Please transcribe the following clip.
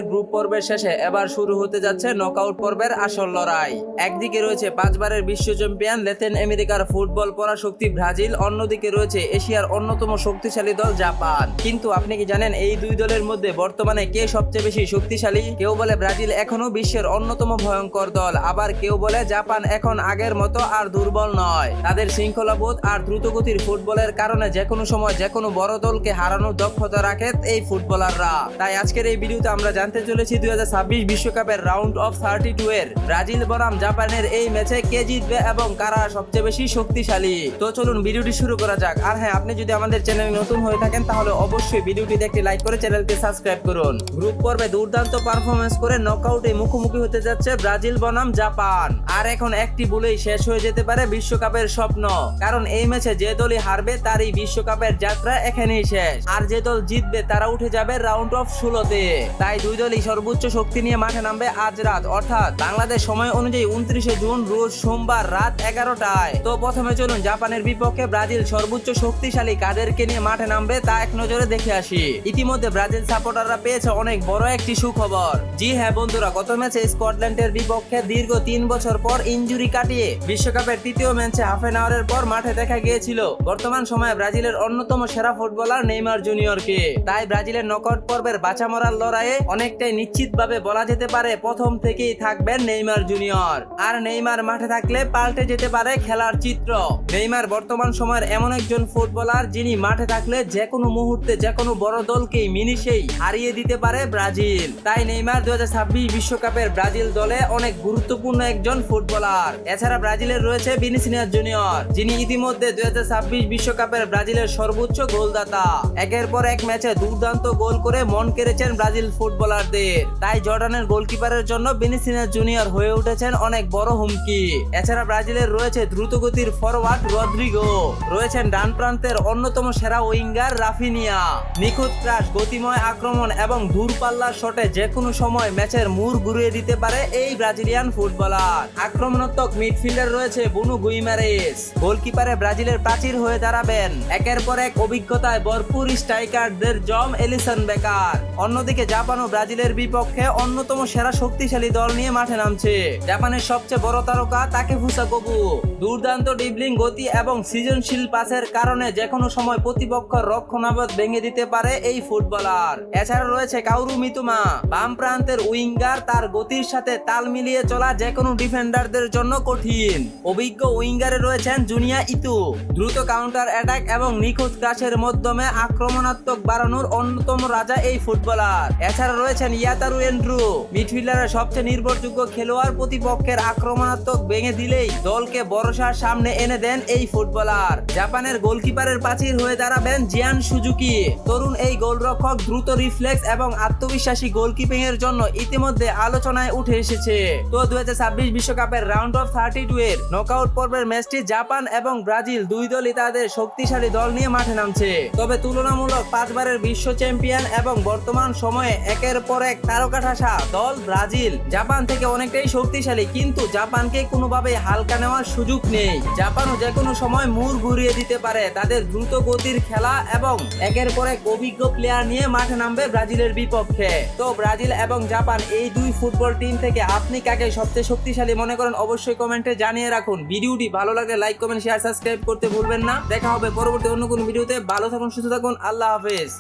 Group পর্বের শেষে এবার শুরু হতে যাচ্ছে নকআউট পর্বের আসল লড়াই। একদিকে রয়েছে 5 বারের বিশ্ব চ্যাম্পিয়ন ল্যাটিন আমেরিকার ফুটবল পরাশক্তি ব্রাজিল, অন্যদিকে রয়েছে এশিয়ার অন্যতম শক্তিশালী দল জাপান। কিন্তু আপনি কি জানেন এই দুই দলের মধ্যে বর্তমানে কে সবচেয়ে বেশি শক্তিশালী? কেউ বলে ব্রাজিল এখনো বিশ্বের অন্যতম ভয়ঙ্কর দল, আবার কেউ বলে জাপান এখন আগের মতো আর দুর্বল নয়। তাদের শৃঙ্খলাবোধ আর দ্রুতগতির ফুটবলের কারণে যেকোনো সময় যেকোনো বড় দলকে হারানোর দক্ষতা রাখে এই ফুটবলাররা। তাই আজকের এই ভিডিওতে আমরা জানতে চলেছি 2026 বিশ্বকাপের রাউন্ড অফ 32 এর ব্রাজিল বনাম জাপানের এই ম্যাচে কে জিতবে এবং কারা সবচেয়ে বেশি শক্তিশালী। তো চলুন ভিডিওটি শুরু করা যাক। আর হ্যাঁ, আপনি যদি আমাদের চ্যানেলে নতুন হয়ে থাকেন তাহলে অবশ্যই ভিডিওটিতে একটি লাইক করে চ্যানেলটি সাবস্ক্রাইব করুন। গ্রুপ পর্বে দুর্দান্ত পারফরমেন্স করে নকআউটে মুখোমুখি হতে যাচ্ছে ব্রাজিল বনাম জাপান। আর এখন একটি ভুলেই শেষ হয়ে যেতে পারে বিশ্বকাপের স্বপ্ন, কারণ এই ম্যাচে যে দলই হারবে তারই বিশ্বকাপের যাত্রা এখানেই শেষ, আর যে দল জিতবে তারা উঠে যাবে রাউন্ড অফ 16-তে। তাই দুই দলই সর্বোচ্চ শক্তি নিয়ে মাঠে নামবে আজ রাত, অর্থাৎ বাংলাদেশ সময় অনুযায়ী 29 জুন রোজ সোমবার রাত 11টায়। তো প্রথমে চলুন জাপানের বিপক্ষে ব্রাজিল সর্বোচ্চ শক্তিশালী কাদেরকে নিয়ে মাঠে নামবে তা এক নজরে দেখে আসি। ইতিমধ্যে ব্রাজিল সাপোর্টাররা পেয়েছে অনেক বড় একটি সুখবর। জি হ্যাঁ বন্ধুরা, গত ম্যাচে স্কটল্যান্ডের বিপক্ষে দীর্ঘ 3 বছর পর ইনজুরি কাটিয়ে বিশ্বকাপের তৃতীয় ম্যাচে হাফ এন আওয়ারের পর মাঠে দেখা গিয়েছিল বর্তমান সময়ে ব্রাজিলের অন্যতম সেরা ফুটবলার নেইমার জুনিয়রকে। তাই ব্রাজিলের নকআউট পর্বের বাঁচা মরার লড়াইয়ে অনেকটাই নিশ্চিতভাবে বলা যেতে পারে প্রথম থেকেই থাকবেন নেইমার জুনিয়র। আর নেইমার মাঠে থাকলে পাল্টে যেতে পারে খেলার চিত্র। নেইমার বর্তমান সময়ের এমন একজন ফুটবলার যিনি মাঠে থাকলে যে কোনো মুহূর্তে যে কোনো বড় দলকেই মিনিশেই হারিয়ে দিতে পারে ব্রাজিল। তাই নেইমার 2026 বিশ্বকাপের ব্রাজিল দলে অনেক গুরুত্বপূর্ণ একজন ফুটবলার। এছাড়া ব্রাজিলের রয়েছে ভিনিসিয়াস জুনিয়র, যিনি ইতিমধ্যে 2026 বিশ্বকাপের ব্রাজিলের সর্বোচ্চ গোলদাতা। একের পর এক ম্যাচে দুর্দান্ত গোল করে মন কেড়েছেন ব্রাজিল ফুটবলারদের। তাই জর্ডানের গোলকিপারের জন্য ভিনিসিয়াস জুনিয়র হয়ে উঠেছেন অনেক বড় হুমকি। এছাড়া ব্রাজিলের রয়েছে দ্রুতগতির ফরওয়ার্ড রদ্রিগো, রয়েছেন ডান প্রান্তের অন্যতম সেরা উইঙ্গার রাফিনিয়া। নিখুঁত ক্রাশ, গতিময় আক্রমণ এবং দূরপাল্লার শটে যে কোনো সময় ম্যাচের মোড় ঘুরিয়ে দিতে পারে এই ব্রাজিলিয়ান ফুটবলার। আক্রমণাত্মক মিডফিল্ডার রয়েছে বুনো গুইমারেস। গোলকিপারে ব্রাজিলের প্রাচীর হয়ে দাঁড়াবেন একের পর এক অভিজ্ঞতায় ভরপুর স্ট্রাইকারদের জম এলিসন বেকার। অন্যদিকে জাপান ও ব্রাজিলের বিপক্ষে অন্যতম সেরা শক্তিশালী দল নিয়ে মাঠে নামছে জাপানের সবচেয়ে বড় তারকা তাকেফুসা কোবু। দুর্দান্ত ড্রিবলিং, গতি এবং সৃজনশীল পাসের কারণে যে কোনো সময় প্রতিপক্ষের রক্ষণাবেক্ষণ ভেঙে দিতে পারে এই ফুটবলার। এছাড়া রয়েছে কাওরু মিতুমা, বাম প্রান্তের উইঙ্গার। তার গতির সাথে তাল মিলিয়ে চলা যে কোনো ডিফেন্ডারদের জন্য কঠিন। অভিজ্ঞ উইঙ্গারে রয়েছেন জুনিয়া ইতু, দ্রুত কাউন্টার অ্যাটাক এবং নিখুঁত ক্রাশের মাধ্যমে আক্রমণাত্মক বাড়ানোর অন্যতম রাজা এই ফুটবলার। এছাড়া রয়েছেন ইয়াতারু এন্ড্রু, মিডফিল্ডারের সবচেয়ে নির্ভরযোগ্য খেলোয়াড়। প্রতিপক্ষের আক্রমণাত্মক ভেঙে দিলেই দলকে ভরসার সামনে এনে দেন এই ফুটবলার। জাপানের গোলকিপারের প্রাচীর হয়ে দাঁড়াবেন জিয়ান সুজুকি। তরুণ এই গোলরক্ষক দ্রুত রিফ্লেক্স এবং আত্মবিশ্বাসী গোলকিপিং এর জন্য ইতিমধ্যে আলোচনায় উঠে এসেছে। তো 2026 বিশ্বকাপের রাউন্ড অফ 32 এর নকআউট পর্বের ম্যাচটি জাপান এবং ব্রাজিল দুই দলই তাদের শক্তিশালী দল নিয়ে মাঠে নামছে। তবে তুলনামূলক 5 বারের বিশ্ব চ্যাম্পিয়ন এবং বর্তমান সময়ে একের পর এক তারকা ঠাসা দল ব্রাজিল জাপান থেকে অনেকটাই শক্তিশালী, কিন্তু জাপানকে কোনোভাবেই হালকা নেওয়ার সুযোগ নেই। জাপানও যে কোনো সময় মুড় ঘুরিয়ে দিতে পারে তাদের দ্রুত গতির খেলা এবং একের পর এক অভিজ্ঞ প্লেয়ার নিয়ে মাঠে নামবে ব্রাজিলের বিপক্ষে। তো ব্রাজিল এবং জাপান এই দুই ফুটবল টিম থেকে আপনি কাকে সবচেয়ে শক্তিশালী মনে করেন অবশ্যই কমেন্টে জানিয়ে রাখুন। ভিডিওটি ভালো লাগলে লাইক, কমেন্ট, শেয়ার, সাবস্ক্রাইব করতে ভুলবেন না। দেখা হবে পরবর্তী অন্য কোনো ভিডিওতে। ভালো থাকুন, সুস্থ থাকুন, আল্লাহ হাফেজ।